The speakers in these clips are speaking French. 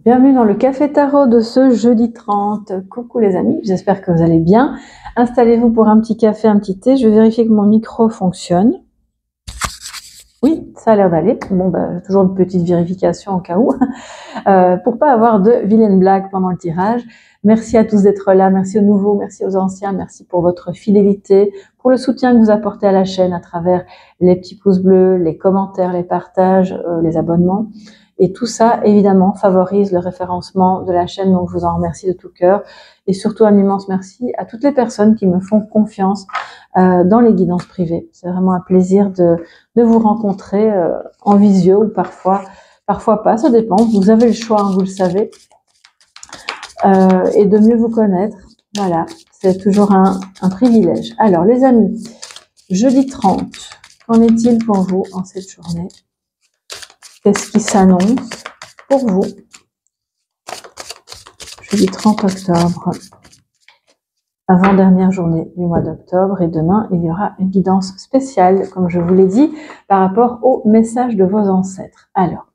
Bienvenue dans le Café Tarot de ce jeudi 30. Coucou les amis, j'espère que vous allez bien. Installez-vous pour un petit café, un petit thé. Je vais vérifier que mon micro fonctionne. Oui, ça a l'air d'aller. Bon, toujours une petite vérification au cas où. Pour pas avoir de vilaines blagues pendant le tirage. Merci à tous d'être là. Merci aux nouveaux, merci aux anciens. Merci pour votre fidélité, pour le soutien que vous apportez à la chaîne à travers les petits pouces bleus, les commentaires, les partages, les abonnements. Et tout ça, évidemment, favorise le référencement de la chaîne. Donc, je vous en remercie de tout cœur. Et surtout, un immense merci à toutes les personnes qui me font confiance dans les guidances privées. C'est vraiment un plaisir de vous rencontrer en visio ou parfois pas. Ça dépend. Vous avez le choix, hein, vous le savez. Et de mieux vous connaître. Voilà. C'est toujours un privilège. Alors, les amis, jeudi 30, qu'en est-il pour vous en cette journée ? Qu'est-ce qui s'annonce pour vous? Jeudi 30 octobre, avant-dernière journée du mois d'octobre, et demain, il y aura une guidance spéciale, comme je vous l'ai dit, par rapport au message de vos ancêtres. Alors,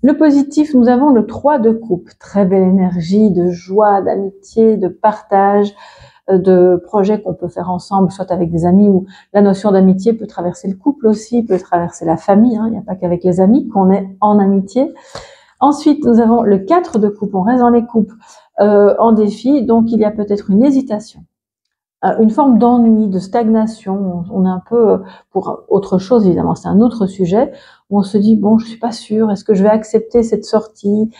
le positif, nous avons le 3 de coupe, très belle énergie de joie, d'amitié, de partage, de projets qu'on peut faire ensemble, soit avec des amis, ou la notion d'amitié peut traverser le couple aussi, peut traverser la famille, hein, il n'y a pas qu'avec les amis qu'on est en amitié. Ensuite, nous avons le 4 de coupe, on reste dans les coupes en défi, donc il y a peut-être une hésitation, une forme d'ennui, de stagnation, on est un peu pour autre chose, évidemment, c'est un autre sujet, où on se dit, bon, je suis pas sûre, est-ce que je vais accepter cette sortie,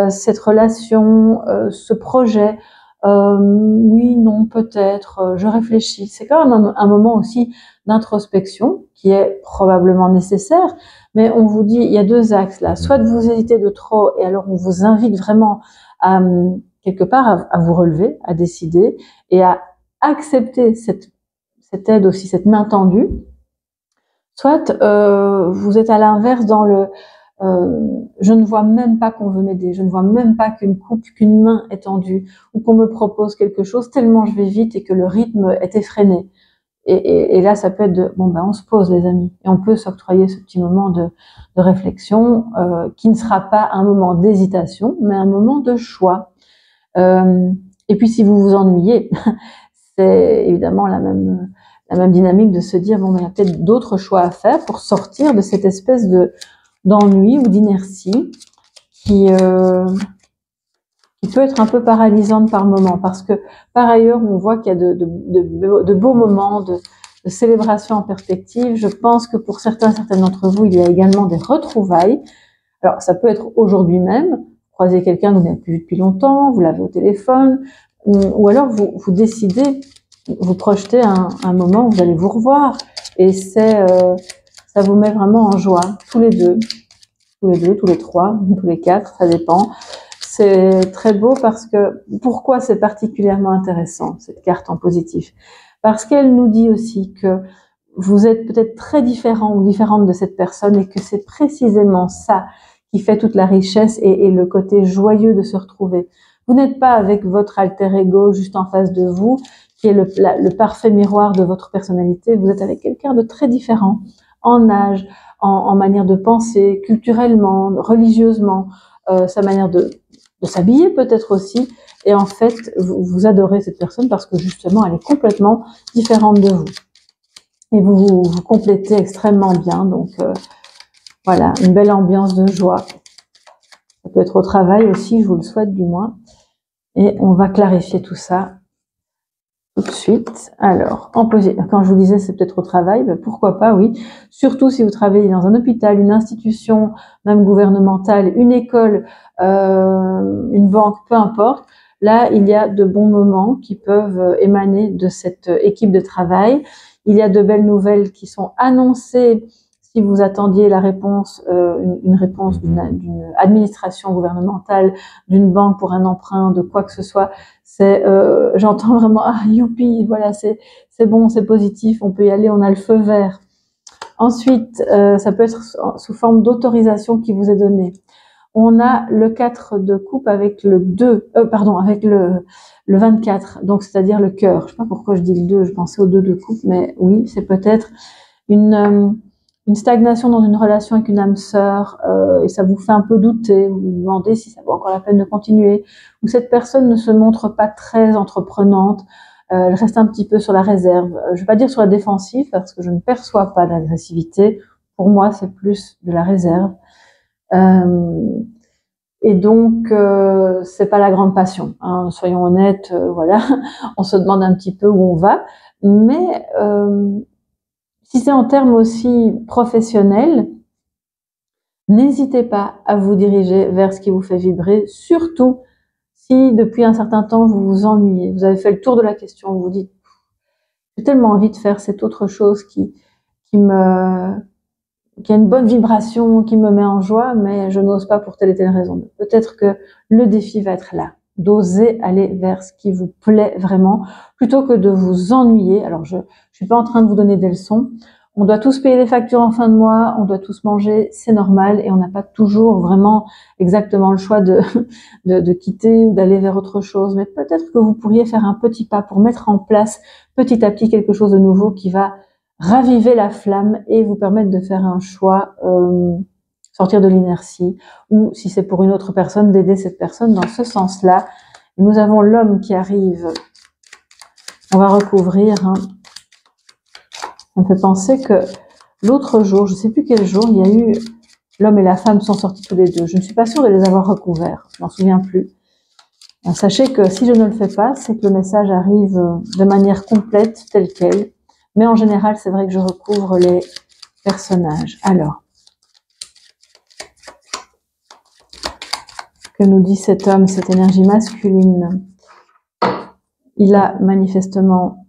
cette relation, ce projet? Oui, non, peut-être, je réfléchis. C'est quand même un moment aussi d'introspection qui est probablement nécessaire, mais on vous dit, il y a deux axes là, soit vous hésitez de trop, et alors on vous invite vraiment à, quelque part, à vous relever, à décider, et à accepter cette aide aussi, cette main tendue, soit vous êtes à l'inverse dans le je ne vois même pas qu'on veut m'aider, je ne vois même pas qu'une main est tendue ou qu'on me propose quelque chose tellement je vais vite et que le rythme est effréné. Et là, ça peut être de, bon, on se pose les amis et on peut s'octroyer ce petit moment de réflexion qui ne sera pas un moment d'hésitation, mais un moment de choix. Et puis si vous vous ennuyez, c'est évidemment la même dynamique de se dire, bon, il y a peut-être d'autres choix à faire pour sortir de cette espèce d'ennui ou d'inertie qui peut être un peu paralysante par moment, parce que par ailleurs on voit qu'il y a de beaux moments de célébration en perspective. Je pense que pour certaines d'entre vous, il y a également des retrouvailles. Alors ça peut être aujourd'hui même, vous croisez quelqu'un que vous n'avez plus vu depuis longtemps, vous l'avez au téléphone, ou alors vous décidez, vous projetez un moment où vous allez vous revoir, et ça vous met vraiment en joie, tous les deux, tous les trois, tous les quatre, ça dépend. C'est très beau parce que, pourquoi c'est particulièrement intéressant, cette carte en positif? Parce qu'elle nous dit aussi que vous êtes peut-être très différent ou différente de cette personne, et que c'est précisément ça qui fait toute la richesse et le côté joyeux de se retrouver. Vous n'êtes pas avec votre alter ego juste en face de vous, qui est le parfait miroir de votre personnalité. Vous êtes avec quelqu'un de très différent, en âge, en manière de penser, culturellement, religieusement, sa manière de s'habiller peut-être aussi. Et en fait, vous adorez cette personne parce que justement, elle est complètement différente de vous. Et vous complétez extrêmement bien. Donc voilà, une belle ambiance de joie. Ça peut être au travail aussi, je vous le souhaite du moins. Et on va clarifier tout ça tout de suite. Alors, quand je vous disais c'est peut-être au travail, pourquoi pas, oui. Surtout si vous travaillez dans un hôpital, une institution, même gouvernementale, une école, une banque, peu importe. Là, il y a de bons moments qui peuvent émaner de cette équipe de travail. Il y a de belles nouvelles qui sont annoncées si vous attendiez la réponse, une réponse d'une administration gouvernementale, d'une banque pour un emprunt, de quoi que ce soit. C'est, j'entends vraiment, ah, youpi, voilà, c'est bon, c'est positif, on peut y aller, on a le feu vert. Ensuite, ça peut être sous forme d'autorisation qui vous est donnée. On a le 4 de coupe avec le 2, avec le 24, donc c'est-à-dire le cœur. Je sais pas pourquoi je dis le 2, je pensais au 2 de coupe, mais oui, c'est peut-être une stagnation dans une relation avec une âme sœur, et ça vous fait un peu douter, vous vous demandez si ça vaut encore la peine de continuer, ou cette personne ne se montre pas très entreprenante, elle reste un petit peu sur la réserve. Je ne vais pas dire sur la défensive, parce que je ne perçois pas d'agressivité. Pour moi, c'est plus de la réserve. Et donc, c'est pas la grande passion, hein, soyons honnêtes, voilà, on se demande un petit peu où on va, mais si c'est en termes aussi professionnels, n'hésitez pas à vous diriger vers ce qui vous fait vibrer, surtout si depuis un certain temps vous vous ennuyez, vous avez fait le tour de la question, vous vous dites j'ai tellement envie de faire cette autre chose qui a une bonne vibration, qui me met en joie, mais je n'ose pas pour telle et telle raison. Peut-être que le défi va être là, d'oser aller vers ce qui vous plaît vraiment, plutôt que de vous ennuyer. Alors, je suis pas en train de vous donner des leçons. On doit tous payer les factures en fin de mois, on doit tous manger, c'est normal, et on n'a pas toujours vraiment exactement le choix de quitter ou d'aller vers autre chose. Mais peut-être que vous pourriez faire un petit pas pour mettre en place petit à petit quelque chose de nouveau qui va raviver la flamme et vous permettre de faire un choix, sortir de l'inertie, ou si c'est pour une autre personne, d'aider cette personne dans ce sens-là. Nous avons l'homme qui arrive. On va recouvrir. Hein. Ça me fait penser que l'autre jour, je ne sais plus quel jour, il y a eu l'homme et la femme sont sortis tous les deux. Je ne suis pas sûre de les avoir recouverts. Je m'en souviens plus. Alors, sachez que si je ne le fais pas, c'est que le message arrive de manière complète, telle quelle. Mais en général, c'est vrai que je recouvre les personnages. Alors, que nous dit cet homme, cette énergie masculine? Il a manifestement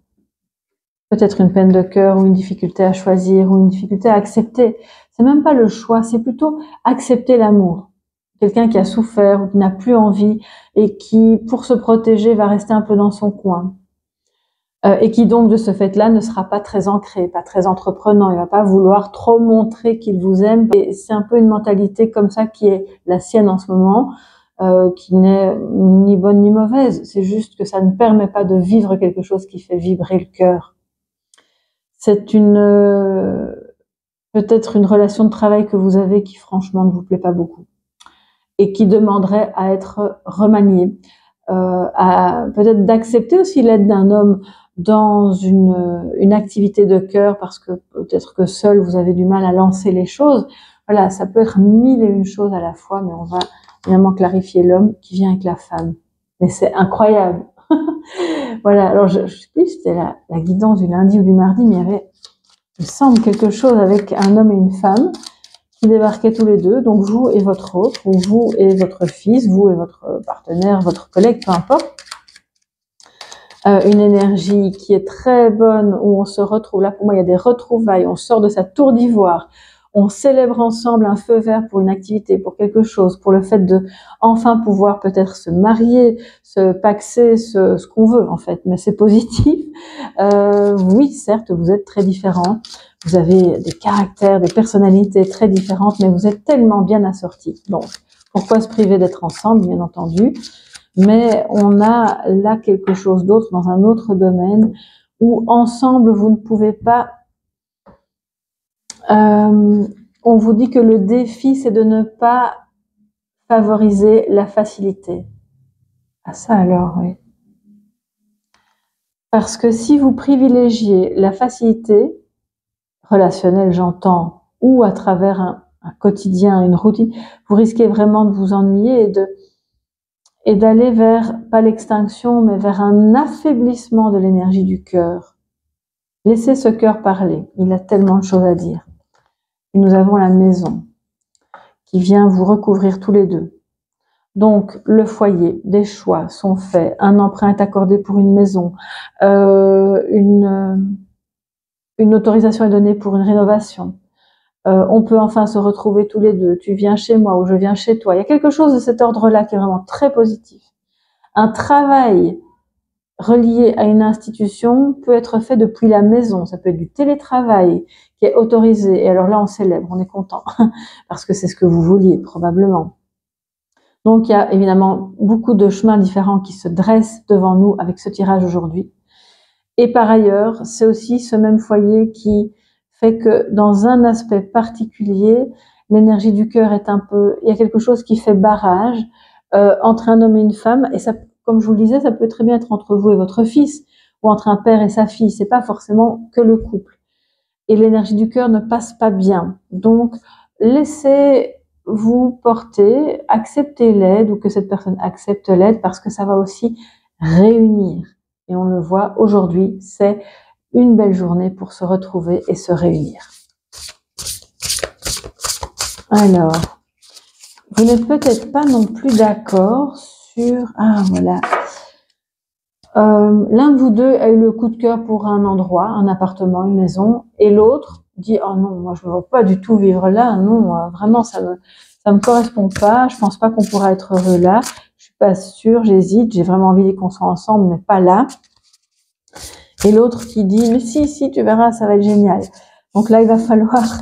peut-être une peine de cœur ou une difficulté à choisir ou une difficulté à accepter. C'est même pas le choix, c'est plutôt accepter l'amour. Quelqu'un qui a souffert ou qui n'a plus envie et qui, pour se protéger, va rester un peu dans son coin. Et qui donc de ce fait-là ne sera pas très ancré, pas très entreprenant, il va pas vouloir trop montrer qu'il vous aime. Et c'est un peu une mentalité comme ça qui est la sienne en ce moment, qui n'est ni bonne ni mauvaise, c'est juste que ça ne permet pas de vivre quelque chose qui fait vibrer le cœur. C'est peut-être une relation de travail que vous avez qui franchement ne vous plaît pas beaucoup et qui demanderait à être remaniée, à peut-être d'accepter aussi l'aide d'un homme dans une activité de cœur, parce que peut-être que seul vous avez du mal à lancer les choses. Voilà, ça peut être mille et une choses à la fois, mais on va évidemment clarifier l'homme qui vient avec la femme. Mais c'est incroyable. Voilà, alors je sais plus si c'était la guidance du lundi ou du mardi, mais il y avait, il me semble, quelque chose avec un homme et une femme qui débarquaient tous les deux, donc vous et votre autre, ou vous et votre fils, vous et votre partenaire, votre collègue, peu importe. Une énergie qui est très bonne, où on se retrouve, là pour moi il y a des retrouvailles, on sort de sa tour d'ivoire, on célèbre ensemble un feu vert pour une activité, pour quelque chose, pour le fait de enfin pouvoir peut-être se marier, se paxer, ce qu'on veut en fait, mais c'est positif. Oui, certes, vous êtes très différents, vous avez des caractères, des personnalités très différentes, mais vous êtes tellement bien assortis. Donc, pourquoi se priver d'être ensemble, bien entendu? Mais on a là quelque chose d'autre dans un autre domaine où ensemble vous ne pouvez pas. On vous dit que le défi c'est de ne pas favoriser la facilité. Ah ça alors, oui. Parce que si vous privilégiez la facilité relationnelle, j'entends, ou à travers un quotidien, une routine, vous risquez vraiment de vous ennuyer et d'aller vers, pas l'extinction, mais vers un affaiblissement de l'énergie du cœur. Laissez ce cœur parler, il a tellement de choses à dire. Et nous avons la maison qui vient vous recouvrir tous les deux. Donc, le foyer, des choix sont faits, un emprunt est accordé pour une maison, une autorisation est donnée pour une rénovation. On peut enfin se retrouver tous les deux, tu viens chez moi ou je viens chez toi. Il y a quelque chose de cet ordre-là qui est vraiment très positif. Un travail relié à une institution peut être fait depuis la maison. Ça peut être du télétravail qui est autorisé. Et alors là, on célèbre, on est content parce que c'est ce que vous vouliez probablement. Donc, il y a évidemment beaucoup de chemins différents qui se dressent devant nous avec ce tirage aujourd'hui. Et par ailleurs, c'est aussi ce même foyer qui fait que dans un aspect particulier, l'énergie du cœur est un peu, il y a quelque chose qui fait barrage entre un homme et une femme, et ça, comme je vous le disais, ça peut très bien être entre vous et votre fils, ou entre un père et sa fille, c'est pas forcément que le couple. Et l'énergie du cœur ne passe pas bien. Donc, laissez-vous porter, acceptez l'aide, ou que cette personne accepte l'aide, parce que ça va aussi réunir. Et on le voit aujourd'hui, c'est une belle journée pour se retrouver et se réunir. Alors, vous n'êtes peut-être pas non plus d'accord sur... Ah, voilà. L'un de vous deux a eu le coup de cœur pour un endroit, un appartement, une maison, et l'autre dit « Oh non, moi je ne veux pas du tout vivre là, non, vraiment ça me correspond pas, je pense pas qu'on pourra être heureux là, je suis pas sûre, j'hésite, j'ai vraiment envie qu'on soit ensemble, mais pas là. » Et l'autre qui dit « Mais si, tu verras, ça va être génial. » Donc là, il va falloir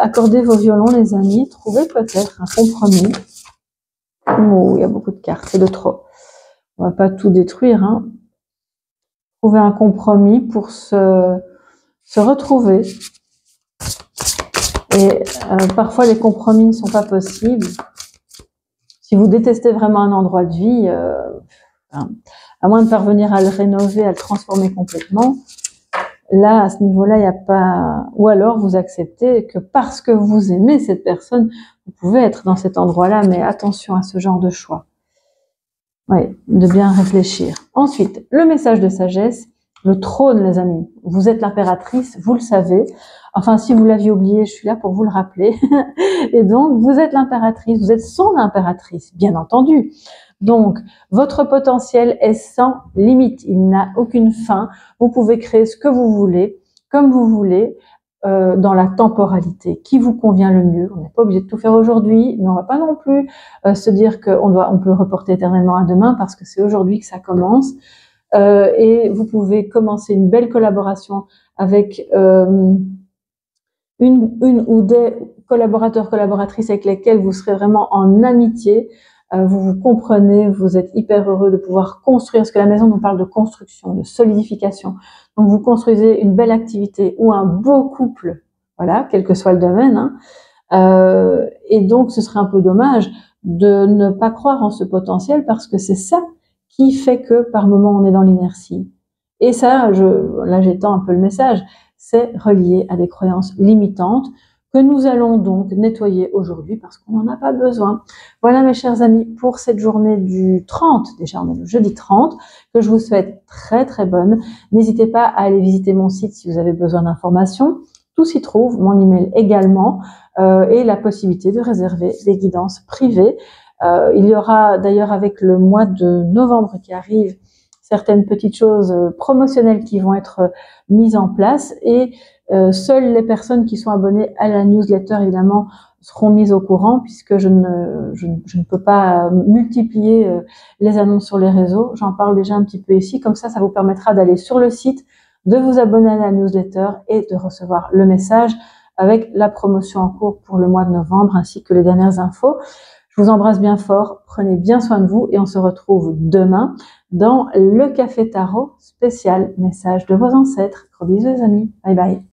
accorder vos violons, les amis, trouver peut-être un compromis. Oh, il y a beaucoup de cartes, c'est de trop. On va pas tout détruire, hein. Trouver un compromis pour se retrouver. Et parfois, les compromis ne sont pas possibles. Si vous détestez vraiment un endroit de vie, à moins de parvenir à le rénover, à le transformer complètement, là, à ce niveau-là, il n'y a pas... Ou alors, vous acceptez que parce que vous aimez cette personne, vous pouvez être dans cet endroit-là, mais attention à ce genre de choix. Oui, de bien réfléchir. Ensuite, le message de sagesse, le trône, les amis. Vous êtes l'impératrice, vous le savez. Enfin, si vous l'aviez oublié, je suis là pour vous le rappeler. Et donc, vous êtes l'impératrice, vous êtes son impératrice, bien entendu. Donc, votre potentiel est sans limite, il n'a aucune fin. Vous pouvez créer ce que vous voulez, comme vous voulez, dans la temporalité qui vous convient le mieux. On n'est pas obligé de tout faire aujourd'hui, mais on ne va pas non plus se dire on peut reporter éternellement à demain parce que c'est aujourd'hui que ça commence. Et vous pouvez commencer une belle collaboration avec une ou des collaborateurs, collaboratrices avec lesquels vous serez vraiment en amitié. Vous vous comprenez, vous êtes hyper heureux de pouvoir construire, parce que la maison nous parle de construction, de solidification. Donc vous construisez une belle activité ou un beau couple, voilà, quel que soit le domaine, hein. Et donc ce serait un peu dommage de ne pas croire en ce potentiel, parce que c'est ça qui fait que par moment on est dans l'inertie. Et ça, là j'étends un peu le message, c'est relié à des croyances limitantes que nous allons donc nettoyer aujourd'hui parce qu'on n'en a pas besoin. Voilà mes chers amis pour cette journée du 30, déjà on est le jeudi 30, que je vous souhaite très très bonne. N'hésitez pas à aller visiter mon site si vous avez besoin d'informations. Tout s'y trouve, mon email également, et la possibilité de réserver des guidances privées. Il y aura d'ailleurs avec le mois de novembre qui arrive certaines petites choses promotionnelles qui vont être mises en place, et seules les personnes qui sont abonnées à la newsletter, évidemment, seront mises au courant, puisque je ne peux pas multiplier les annonces sur les réseaux. J'en parle déjà un petit peu ici, comme ça vous permettra d'aller sur le site, de vous abonner à la newsletter et de recevoir le message avec la promotion en cours pour le mois de novembre, ainsi que les dernières infos. Je vous embrasse bien fort, prenez bien soin de vous et on se retrouve demain dans le Café Tarot spécial message de vos ancêtres. Gros bisous les amis, bye bye.